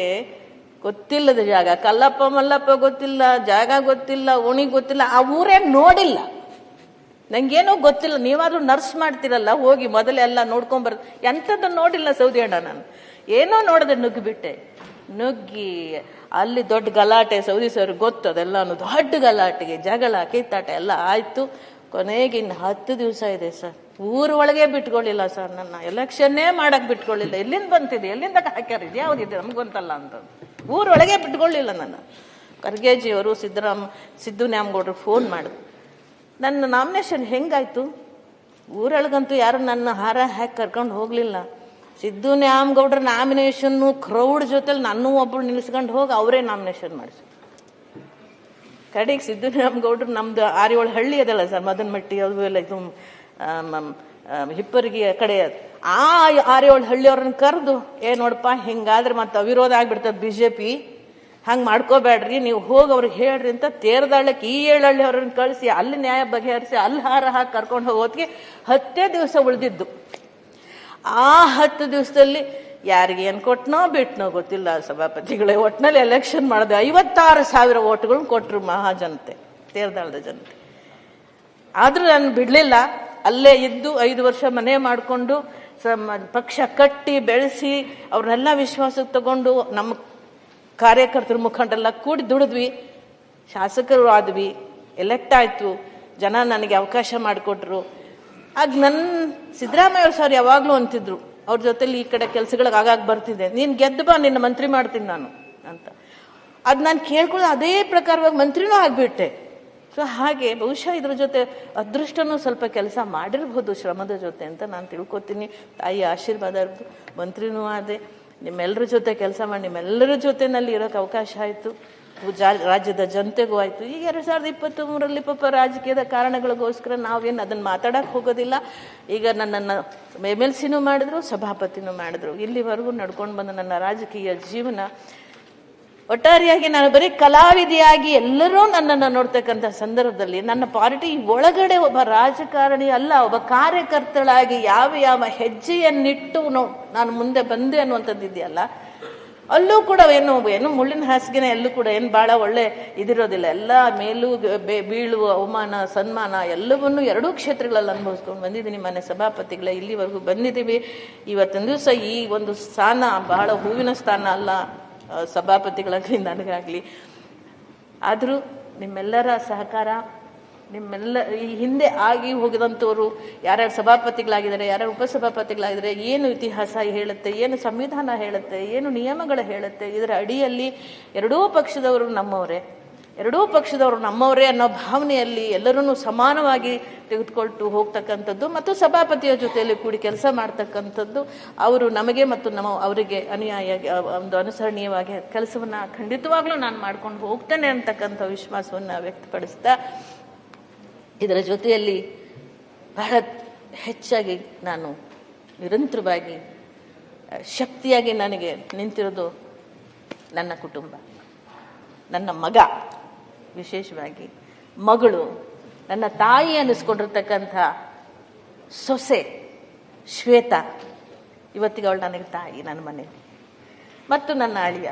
ಗೊತ್ತಿಲ್ಲದ ಜಾಗ, ಕಲ್ಲಪ್ಪ ಮಲ್ಲಪ್ಪ ಗೊತ್ತಿಲ್ಲ, ಜಾಗ ಗೊತ್ತಿಲ್ಲ, ಓಣಿ ಗೊತ್ತಿಲ್ಲ, ಆ ಊರೇ ನೋಡಿಲ್ಲ, ನಂಗೇನೋ ಗೊತ್ತಿಲ್ಲ. ನೀವಾದ್ರೂ ನರ್ಸ್ ಮಾಡ್ತಿರಲ್ಲ, ಹೋಗಿ ಮೊದಲೇ ಎಲ್ಲ ನೋಡ್ಕೊಂಬರ್. ಎಂಥದ್ದು ನೋಡಿಲ್ಲ ಸೌದಿ ಅಣ್ಣ, ನಾನು ಏನೋ ನೋಡದೆ ನುಗ್ಗಿಬಿಟ್ಟೆ. ನುಗ್ಗಿ ಅಲ್ಲಿ ದೊಡ್ಡ ಗಲಾಟೆ, ಸೌದಿ ಸರ್ ಗೊತ್ತು ಅದೆಲ್ಲಾನು, ದೊಡ್ಡ ಗಲಾಟೆಗೆ ಜಗಳ ಕಿತ್ತಾಟ ಎಲ್ಲ ಆಯ್ತು. ಕೊನೆಗೆ ಇನ್ನು 10 ದಿವಸ ಇದೆ ಸರ್, ಊರ ಒಳಗೆ ಬಿಟ್ಕೊಳ್ಳಿಲ್ಲ ಸರ್, ನನ್ನ ಎಲೆಕ್ಷನ್ನೇ ಮಾಡಕ್ ಬಿಟ್ಕೊಳ್ಳಿಲ್ಲ. ಎಲ್ಲಿಂದ ಬಂತಿದೆ, ಎಲ್ಲಿಂದ ಹಾಕ್ಯಾರಿದೆ, ಯಾವ್ದಿದೆ ನಮ್ಗೆ ಗೊತ್ತಲ್ಲ ಅಂತ ಊರೊಳಗೆ ಬಿಟ್ಕೊಳ್ಳಿಲ್ಲ ನನ್ನ. ಖರ್ಗೆಜಿಯವರು ಸಿದ್ದು ನ್ಯಾಮಗೌಡರು ಫೋನ್ ಮಾಡಿದ್ರು. ನನ್ನ ನಾಮಿನೇಷನ್ ಹೆಂಗಾಯ್ತು, ಊರೊಳಗಂತೂ ಯಾರು ನನ್ನ ಹಾರ ಹಾಕಿ ಕರ್ಕೊಂಡು ಹೋಗ್ಲಿಲ್ಲ. ಸಿದ್ದು ನ್ಯಾಮಗೌಡ್ರ ನಾಮಿನೇಷನ್ನು ಕ್ರೌಡ್ ಜೊತೆಲಿ ನನ್ನೂ ಒಬ್ಬರು ನಿಲ್ಸ್ಕೊಂಡು ಹೋಗಿ ಅವರೇ ನಾಮಿನೇಷನ್ ಮಾಡಿದ್ರು. ಕಡೆಗೆ ಸಿದ್ದು ನ್ಯಾಮಗೌಡ್ರು ನಮ್ದು 6-7 ಹಳ್ಳಿ ಅದಲ್ಲ ಸರ್, ಮದನಮಟ್ಟಿ ಅದು ಎಲ್ಲ, ಇದು ಹಿಪ್ಪರಿಗೆ ಕಡೆ, ಆ 6-7 ಹಳ್ಳಿಯವ್ರನ್ನ ಕರೆದು, ನೋಡಪ್ಪ ಹಿಂಗಾದ್ರೆ ಮತ್ತೆ ಅವಿರೋಧ ಆಗ್ಬಿಡ್ತದೆ BJP, ಹಂಗೆ ಮಾಡ್ಕೋಬೇಡ್ರಿ, ನೀವು ಹೋಗಿ ಅವ್ರಿಗೆ ಹೇಳ್ರಿ ಅಂತ ತೇರ್ದಾಳಕ್ಕೆ ಈ 7 ಹಳ್ಳಿಯವ್ರನ್ನ ಕಳಿಸಿ ಅಲ್ಲಿ ನ್ಯಾಯ ಬಗೆಹರಿಸಿ ಅಲ್ಲಿ ಹಾರ ಹಾಕಿ ಕರ್ಕೊಂಡು ಹೋಗೋದಕ್ಕೆ 10 ದಿವಸ ಉಳಿದಿದ್ದು. ಆ 10 ದಿವಸದಲ್ಲಿ ಯಾರಿಗೆ ಏನು ಕೊಟ್ಟನೋ ಬಿಟ್ಟನೋ ಗೊತ್ತಿಲ್ಲ ಸಭಾಪತಿಗಳೇ, ಒಟ್ಟಿನಲ್ಲಿ ಎಲೆಕ್ಷನ್ ಮಾಡಿದೆ. 56,000 ಓಟ್ಗಳನ್ನ ಕೊಟ್ಟರು ಮಹಾಜನತೆ, ತೇರ್ದಾಳದ ಜನತೆ. ಆದ್ರೂ ನಾನು ಬಿಡ್ಲಿಲ್ಲ, ಅಲ್ಲೇ ಇದ್ದು 5 ವರ್ಷ ಮನೆ ಮಾಡಿಕೊಂಡು ಪಕ್ಷ ಕಟ್ಟಿ ಬೆಳೆಸಿ ಅವ್ರನ್ನೆಲ್ಲ ವಿಶ್ವಾಸಕ್ಕೆ ತಗೊಂಡು ನಮ್ಮ ಕಾರ್ಯಕರ್ತರ ಮುಖಂಡರೆಲ್ಲ ಕೂಡಿ ದುಡಿದ್ವಿ, ಶಾಸಕರು ಆದ್ವಿ, ಎಲೆಕ್ಟ್ ಆಯ್ತು, ಜನ ನನಗೆ ಅವಕಾಶ ಮಾಡಿಕೊಟ್ರು. ಆಗ ನನ್ನ ಸಿದ್ದರಾಮಯ್ಯ ಸರ್ ಯಾವಾಗಲೂ ಅಂತಿದ್ರು, ಅವ್ರ ಜೊತೆಲಿ ಈ ಕಡೆ ಕೆಲಸಗಳಿಗೆ ಆಗಾಗ ಬರ್ತಿದ್ದೆ, ನೀನು ಗೆದ್ದು ಬಾ, ನಿನ್ನ ಮಂತ್ರಿ ಮಾಡ್ತೀನಿ ನಾನು ಅಂತ. ಅದು ನಾನು ಕೇಳ್ಕೊಳ್ಳೋ ಅದೇ ಪ್ರಕಾರವಾಗಿ ಮಂತ್ರಿನೂ ಆಗಿಬಿಟ್ಟೆ. ಸೊ ಹಾಗೆ ಬಹುಶಃ ಇದ್ರ ಜೊತೆ ಅದೃಷ್ಟನೂ ಸ್ವಲ್ಪ ಕೆಲಸ ಮಾಡಿರ್ಬೋದು ಶ್ರಮದ ಜೊತೆ ಅಂತ ನಾನು ತಿಳ್ಕೊತೀನಿ. ತಾಯಿ ಆಶೀರ್ವಾದ ಇರ್ಬೋದು, ಮಂತ್ರಿನೂ ಆದೆ, ನಿಮ್ಮೆಲ್ಲರ ಜೊತೆ ಕೆಲಸ ಮಾಡಿ ನಿಮ್ಮೆಲ್ಲರ ಜೊತೆನಲ್ಲಿ ಇರೋಕ್ಕೆ ಅವಕಾಶ ಆಯಿತು, ರಾಜ್ಯದ ಜನತೆಗೂ ಆಯಿತು. ಈಗ 2023ರಲ್ಲಿ ಪಾಪ ರಾಜಕೀಯದ ಕಾರಣಗಳಿಗೋಸ್ಕರ ನಾವೇನು ಅದನ್ನು ಮಾತಾಡಕ್ಕೆ ಹೋಗೋದಿಲ್ಲ. ಈಗ ನನ್ನನ್ನು MLCನೂ ಮಾಡಿದ್ರು, ಸಭಾಪತಿನೂ ಮಾಡಿದ್ರು. ಇಲ್ಲಿವರೆಗೂ ನಡ್ಕೊಂಡು ಬಂದ ನನ್ನ ರಾಜಕೀಯ ಜೀವನ ಒಟ್ಟಾರೆಯಾಗಿ ನಾನು ಬರೀ ಕಲಾವಿದೆಯಾಗಿ ಎಲ್ಲರೂ ನನ್ನನ್ನು ನೋಡ್ತಕ್ಕಂಥ ಸಂದರ್ಭದಲ್ಲಿ ನನ್ನ ಪಾರ್ಟಿ ಒಳಗಡೆ ಒಬ್ಬ ರಾಜಕಾರಣಿ ಅಲ್ಲ, ಒಬ್ಬ ಕಾರ್ಯಕರ್ತಳಾಗಿ ಯಾವ ಹೆಜ್ಜೆಯನ್ನಿಟ್ಟು ನಾನು ಮುಂದೆ ಬಂದೆ ಅನ್ನುವಂಥದ್ದಿದೆಯಲ್ಲ, ಅಲ್ಲೂ ಕೂಡ ಏನು ಮುಳ್ಳಿನ ಹಾಸಿಗೆನೆ, ಎಲ್ಲೂ ಕೂಡ ಏನು ಭಾಳ ಒಳ್ಳೆ ಇದಿರೋದಿಲ್ಲ. ಎಲ್ಲ ಮೇಲೂ ಬೀಳುವ ಅವಮಾನ ಸನ್ಮಾನ ಎಲ್ಲವನ್ನೂ 2 ಕ್ಷೇತ್ರಗಳಲ್ಲಿ ಅನುಭವಿಸ್ಕೊಂಡು ಬಂದಿದ್ದೀನಿ. ಮನೆ ಸಭಾಪತಿಗಳ ಇಲ್ಲಿವರೆಗೂ ಬಂದಿದ್ದೀವಿ. ಇವತ್ತಿನ ದಿವಸ ಈ ಒಂದು ಸ್ಥಾನ ಬಹಳ ಹೂವಿನ ಸ್ಥಾನ ಅಲ್ಲ ಸಭಾಪತಿಗಳಾಗಲಿ ನನಗಾಗಲಿ. ಆದರೂ ನಿಮ್ಮೆಲ್ಲರ ಸಹಕಾರ, ನಿಮ್ಮೆಲ್ಲ ಈ ಹಿಂದೆ ಆಗಿ ಹೋಗಿದಂಥವ್ರು ಯಾರ್ಯಾರು ಸಭಾಪತಿಗಳಾಗಿದ್ದಾರೆ, ಯಾರ್ಯಾರು ಉಪಸಭಾಪತಿಗಳಾಗಿದ್ದಾರೆ, ಏನು ಇತಿಹಾಸ ಹೇಳುತ್ತೆ, ಏನು ಸಂವಿಧಾನ ಹೇಳುತ್ತೆ, ಏನು ನಿಯಮಗಳು ಹೇಳುತ್ತೆ, ಇದರ ಅಡಿಯಲ್ಲಿ ಎರಡೂ ಪಕ್ಷದವರು ನಮ್ಮವರೇ ಅನ್ನೋ ಭಾವನೆಯಲ್ಲಿ ಎಲ್ಲರೂ ಸಮಾನವಾಗಿ ತೆಗೆದುಕೊಳ್ತು ಹೋಗ್ತಕ್ಕಂಥದ್ದು ಮತ್ತು ಸಭಾಪತಿಯ ಜೊತೆಯಲ್ಲಿ ಕೂಡಿ ಕೆಲಸ ಮಾಡ್ತಕ್ಕಂಥದ್ದು ಅವರು ನಮಗೆ ಮತ್ತು ಅವರಿಗೆ ಒಂದು ಅನುಸರಣೀಯವಾಗಿ ಕೆಲಸವನ್ನು ಖಂಡಿತವಾಗ್ಲೂ ನಾನು ಮಾಡ್ಕೊಂಡು ಹೋಗ್ತೇನೆ ಅಂತಕ್ಕಂಥ ವಿಶ್ವಾಸವನ್ನು ವ್ಯಕ್ತಪಡಿಸ್ತಾ, ಇದರ ಜೊತೆಯಲ್ಲಿ ಬಹಳ ಹೆಚ್ಚಾಗಿ ನಾನು ನಿರಂತರವಾಗಿ ಶಕ್ತಿಯಾಗಿ ನನಗೆ ನಿಂತಿರೋದು ನನ್ನ ಕುಟುಂಬ, ನನ್ನ ಮಗ, ವಿಶೇಷವಾಗಿ ಮಗಳು, ನನ್ನ ತಾಯಿ ಅನ್ನಿಸ್ಕೊಂಡಿರ್ತಕ್ಕಂಥ ಸೊಸೆ ಶ್ವೇತಾ, ಇವತ್ತಿಗೆ ಅವಳು ನನಗೆ ತಾಯಿ ನನ್ನ ಮನೆ, ಮತ್ತು ನನ್ನ ಅಳಿಯ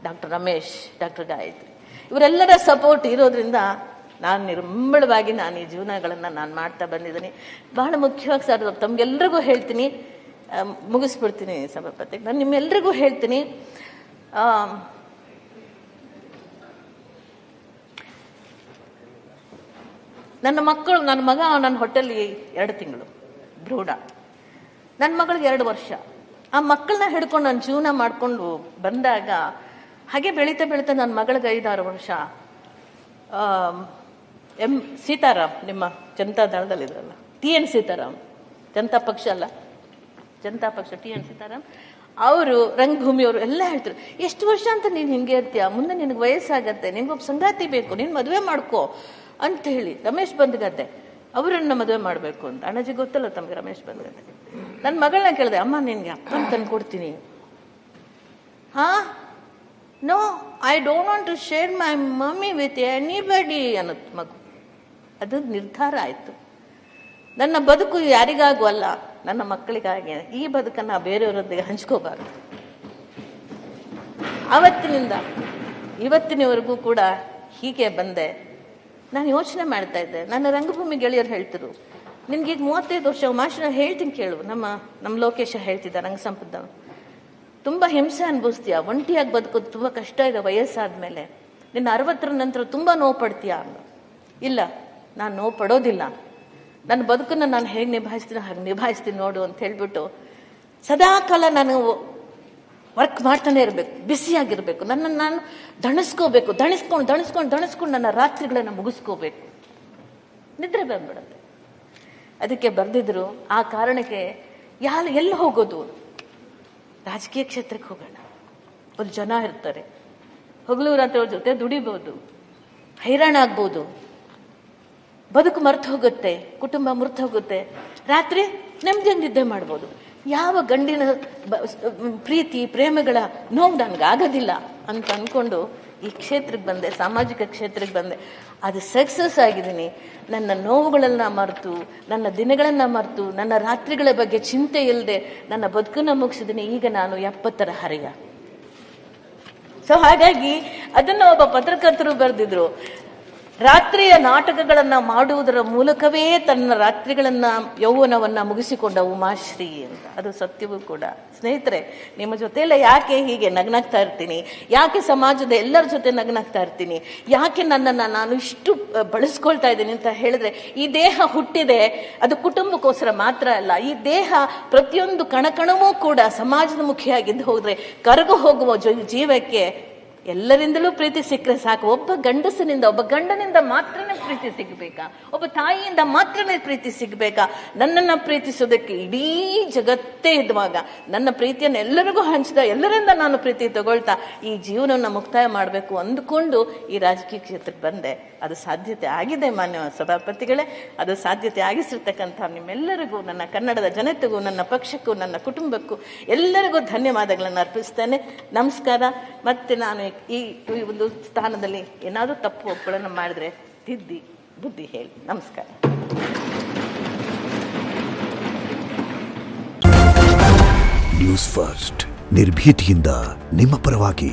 ಡಾಕ್ಟರ್ ರಮೇಶ್, ಡಾಕ್ಟರ್ ಗಾಯತ್ರಿ, ಇವರೆಲ್ಲರ ಸಪೋರ್ಟ್ ಇರೋದ್ರಿಂದ ನಾನು ನಿರ್ಮಳವಾಗಿ ನಾನು ಈ ಜೀವನಗಳನ್ನು ನಾನು ಮಾಡ್ತಾ ಬಂದಿದ್ದೀನಿ. ಬಹಳ ಮುಖ್ಯವಾಗಿ ಸರ್ ತಮಗೆಲ್ರಿಗೂ ಹೇಳ್ತೀನಿ, ಮುಗಿಸ್ಬಿಡ್ತೀನಿ ಸಭಾಪತಿ, ನಾನು ನಿಮ್ಮೆಲ್ರಿಗೂ ಹೇಳ್ತೀನಿ, ನನ್ನ ಮಗ ನನ್ನ ಹೊಟ್ಟೆಲಿ 2 ತಿಂಗಳು ಭ್ರೂಣ. ನನ್ನ ಮಗಳಿಗೆ 2 ವರ್ಷ. ಆ ಮಕ್ಕಳನ್ನ ಹಿಡ್ಕೊಂಡು ನಾನು ಜೀವನ ಮಾಡಿಕೊಂಡು ಬಂದಾಗ ಹಾಗೆ ಬೆಳೀತಾ ಬೆಳೀತಾ ನನ್ನ ಮಗಳಿಗೆ 5-6 ವರ್ಷ. ಸೀತಾರಾಮ್, ನಿಮ್ಮ ಜನತಾ ದಳದಲ್ಲಿದ್ರಲ್ಲ, TN ಸೀತಾರಾಮ್, ಜನತಾ ಪಕ್ಷ ಅಲ್ಲ, ಜನತಾ ಪಕ್ಷ TN ಸೀತಾರಾಮ್ ಅವರು, ರಂಗಭೂಮಿಯವರು ಎಲ್ಲ ಹೇಳ್ತಾರೆ, ಎಷ್ಟು ವರ್ಷ ಅಂತ ನೀನು ಹಿಂಗೆ ಇರ್ತೀಯ, ಮುಂದೆ ನಿನಗೆ ವಯಸ್ಸಾಗತ್ತೆ, ನಿನ್ಗೊಬ್ಬ ಸಂಗಾತಿ ಬೇಕು, ನೀನು ಮದುವೆ ಮಾಡ್ಕೋ ಅಂತ ಹೇಳಿ ರಮೇಶ್ ಬಂದ್ಗದ್ದೆ ಅವರನ್ನ ಮದುವೆ ಮಾಡಬೇಕು ಅಂತ. ಅಣ್ಣಜಿ ಗೊತ್ತಲ್ಲ ತಮಗೆ ರಮೇಶ್ ಬಂದ್ಗದ್ದೆ. ನನ್ನ ಮಗಳನ್ನ ಕೇಳಿದೆ, ಅಮ್ಮ ನಿನ್ಗೆ ಅಪ್ಪನ ತಂದು ಕೊಡ್ತೀನಿ. No, I don't want to share my mummy with anybody ಅನ್ನೋದು ಮಗು. ಅದು ನಿರ್ಧಾರ ಆಯಿತು. ನನ್ನ ಬದುಕು ಯಾರಿಗಾಗೂ ಅಲ್ಲ, ನನ್ನ ಮಕ್ಕಳಿಗಾಗಿ. ಈ ಬದುಕನ್ನು ಬೇರೆಯವರೊಂದಿಗೆ ಹಂಚ್ಕೋಬಾರ್ದು. ಆವತ್ತಿನಿಂದ ಇವತ್ತಿನವರೆಗೂ ಕೂಡ ಹೀಗೆ ಬಂದೆ. ನಾನು ಯೋಚನೆ ಮಾಡ್ತಾ ಇದ್ದೆ, ನನ್ನ ರಂಗಭೂಮಿ ಗೆಳೆಯರು ಹೇಳ್ತಿರು, ನಿನ್ಗೀಗ 35 ವರ್ಷ, ಮಾಸ್ಟರ್ ಹೇಳ್ತೀನಿ ಕೇಳು, ನಮ್ಮ ಲೋಕೇಶ ಹೇಳ್ತಿದ್ದ ರಂಗ ಸಂಪದ, ತುಂಬ ಹಿಂಸೆ ಅನುಭವಿಸ್ತೀಯ, ಒಂಟಿಯಾಗಿ ಬದುಕೋದು ತುಂಬ ಕಷ್ಟ ಇದೆ ವಯಸ್ಸಾದ್ಮೇಲೆ, ನಿನ್ನ 60ರ ನಂತರ ತುಂಬ ನೋವು ಪಡ್ತೀಯ ಅಂದ. ಇಲ್ಲ, ನಾನು ನೋವು ಪಡೋದಿಲ್ಲ, ನನ್ನ ಬದುಕನ್ನು ನಾನು ಹೇಗೆ ನಿಭಾಯಿಸ್ತೀನಿ ಹಾಗೆ ನಿಭಾಯಿಸ್ತೀನಿ ನೋಡು ಅಂತ ಹೇಳ್ಬಿಟ್ಟು ಸದಾಕಾಲ ನಾನು ವರ್ಕ್ ಮಾಡ್ತಾನೆ ಇರಬೇಕು, ಬಿಸಿಯಾಗಿರ್ಬೇಕು, ನನ್ನನ್ನು ನಾನು ದಣಿಸ್ಕೋಬೇಕು, ದಣಿಸ್ಕೊಂಡು ನನ್ನ ರಾತ್ರಿಗಳನ್ನು ಮುಗಿಸ್ಕೋಬೇಕು, ನಿದ್ರೆ ಬಂದ್ಬಿಡುತ್ತೆ. ಅದಕ್ಕೆ ಬರೆದಿದ್ರು. ಆ ಕಾರಣಕ್ಕೆ ಎಲ್ಲಿ ಹೋಗೋದು, ರಾಜಕೀಯ ಕ್ಷೇತ್ರಕ್ಕೆ ಹೋಗೋಣ, ಒಂದು ಜನ ಇರ್ತಾರೆ, ಹಗಲು ರಾತ್ರಿ ಅವ್ರ ಜೊತೆ ದುಡಿಬೋದು, ಹೈರಾಣ ಆಗ್ಬೋದು, ಬದುಕು ಮರ್ತು ಹೋಗುತ್ತೆ, ಕುಟುಂಬ ಮರ್ತು ಹೋಗುತ್ತೆ, ರಾತ್ರಿ ನೆಮ್ಮದಿಯಿಂದ ನಿದ್ದೆ ಮಾಡ್ಬೋದು. ಯಾವ ಗಂಡಿನ ಪ್ರೀತಿ ಪ್ರೇಮಗಳ ನೋವು ನನಗಾಗೋದಿಲ್ಲ ಅಂತ ಅಂದ್ಕೊಂಡು ಈ ಕ್ಷೇತ್ರಕ್ಕೆ ಬಂದೆ, ಸಾಮಾಜಿಕ ಕ್ಷೇತ್ರಕ್ಕೆ ಬಂದೆ. ಅದು ಸಕ್ಸಸ್ ಆಗಿದ್ದೀನಿ. ನನ್ನ ನೋವುಗಳನ್ನು ಮರೆತು, ನನ್ನ ದಿನಗಳನ್ನು ಮರೆತು, ನನ್ನ ರಾತ್ರಿಗಳ ಬಗ್ಗೆ ಚಿಂತೆ ಇಲ್ಲದೆ ನನ್ನ ಬದುಕನ್ನು ಮುಗಿಸಿದ್ದೀನಿ. ಈಗ ನಾನು 70ರ ಹರೆಯ. ಸೊ ಹಾಗಾಗಿ ಅದನ್ನು ಒಬ್ಬ ಪತ್ರಕರ್ತರು ಬರೆದಿದ್ರು, ರಾತ್ರಿಯ ನಾಟಕಗಳನ್ನ ಮಾಡುವುದರ ಮೂಲಕವೇ ತನ್ನ ರಾತ್ರಿಗಳನ್ನ ಯೌವನವನ್ನ ಮುಗಿಸಿಕೊಂಡ ಉಮಾಶ್ರೀ ಅಂತ. ಅದು ಸತ್ಯವೂ ಕೂಡ. ಸ್ನೇಹಿತರೆ, ನಿಮ್ಮ ಜೊತೆಲ್ಲ ಯಾಕೆ ಹೀಗೆ ನಗ್ನಾಗ್ತಾ ಇರ್ತೀನಿ, ಯಾಕೆ ಸಮಾಜದ ಎಲ್ಲರ ಜೊತೆ ನಗ್ನಾಗ್ತಾ ಇರ್ತೀನಿ, ಯಾಕೆ ನನ್ನನ್ನು ನಾನು ಇಷ್ಟು ಬಳಸ್ಕೊಳ್ತಾ ಇದ್ದೀನಿ ಅಂತ ಹೇಳಿದ್ರೆ, ಈ ದೇಹ ಹುಟ್ಟಿದೆ ಅದು ಕುಟುಂಬಕ್ಕೋಸ್ಕರ ಮಾತ್ರ ಅಲ್ಲ. ಈ ದೇಹ ಪ್ರತಿಯೊಂದು ಕಣಕಣವೂ ಕೂಡ ಸಮಾಜದ ಮುಖಿಯಾಗಿದ್ದು ಹೋದ್ರೆ ಕರಗು ಹೋಗುವ ಜೀವಕ್ಕೆ ಎಲ್ಲರಿಂದಲೂ ಪ್ರೀತಿ ಸಿಕ್ಕರೆ ಸಾಕು. ಒಬ್ಬ ಗಂಡಸನಿಂದ, ಒಬ್ಬ ಗಂಡನಿಂದ ಮಾತ್ರನೇ ಪ್ರೀತಿ ಸಿಗಬೇಕಾ, ಒಬ್ಬ ತಾಯಿಯಿಂದ ಮಾತ್ರನೇ ಪ್ರೀತಿ ಸಿಗಬೇಕಾ? ನನ್ನನ್ನು ಪ್ರೀತಿಸೋದಕ್ಕೆ ಇಡೀ ಜಗತ್ತೇ ಇದ್ದಾಗ ನನ್ನ ಪ್ರೀತಿಯನ್ನು ಎಲ್ಲರಿಗೂ ಹಂಚಿದ, ಎಲ್ಲರಿಂದ ನಾನು ಪ್ರೀತಿ ತಗೊಳ್ತಾ ಈ ಜೀವನವನ್ನು ಮುಕ್ತಾಯ ಮಾಡಬೇಕು ಅಂದುಕೊಂಡು ಈ ರಾಜಕೀಯ ಕ್ಷೇತ್ರಕ್ಕೆ ಬಂದೆ. ಅದು ಸಾಧ್ಯತೆ ಆಗಿದೆ ಮಾನ್ಯ ಸಭಾಪತಿಗಳೇ. ಅದು ಸಾಧ್ಯತೆ ಆಗಿಸಿರ್ತಕ್ಕಂಥ ನಿಮ್ಮೆಲ್ಲರಿಗೂ, ನನ್ನ ಕನ್ನಡದ ಜನತೆಗೂ, ನನ್ನ ಪಕ್ಷಕ್ಕೂ, ನನ್ನ ಕುಟುಂಬಕ್ಕೂ ಎಲ್ಲರಿಗೂ ಧನ್ಯವಾದಗಳನ್ನು ಅರ್ಪಿಸ್ತೇನೆ. ನಮಸ್ಕಾರ. ಮತ್ತೆ ನಾನು ಈ ಒಂದು ಸ್ಥಾನದಲ್ಲಿ ಏನಾದರೂ ತಪ್ಪು ಒಪ್ಪುಗಳನ್ನು ಮಾಡಿದ್ರೆ ತಿದ್ದಿ ಬುದ್ಧಿ ಹೇಳಿ. ನಮಸ್ಕಾರ. ನ್ಯೂಸ್ ಫಸ್ಟ್, ನಿರ್ಭೀತಿಯಿಂದ ನಿಮ್ಮ ಪರವಾಗಿ.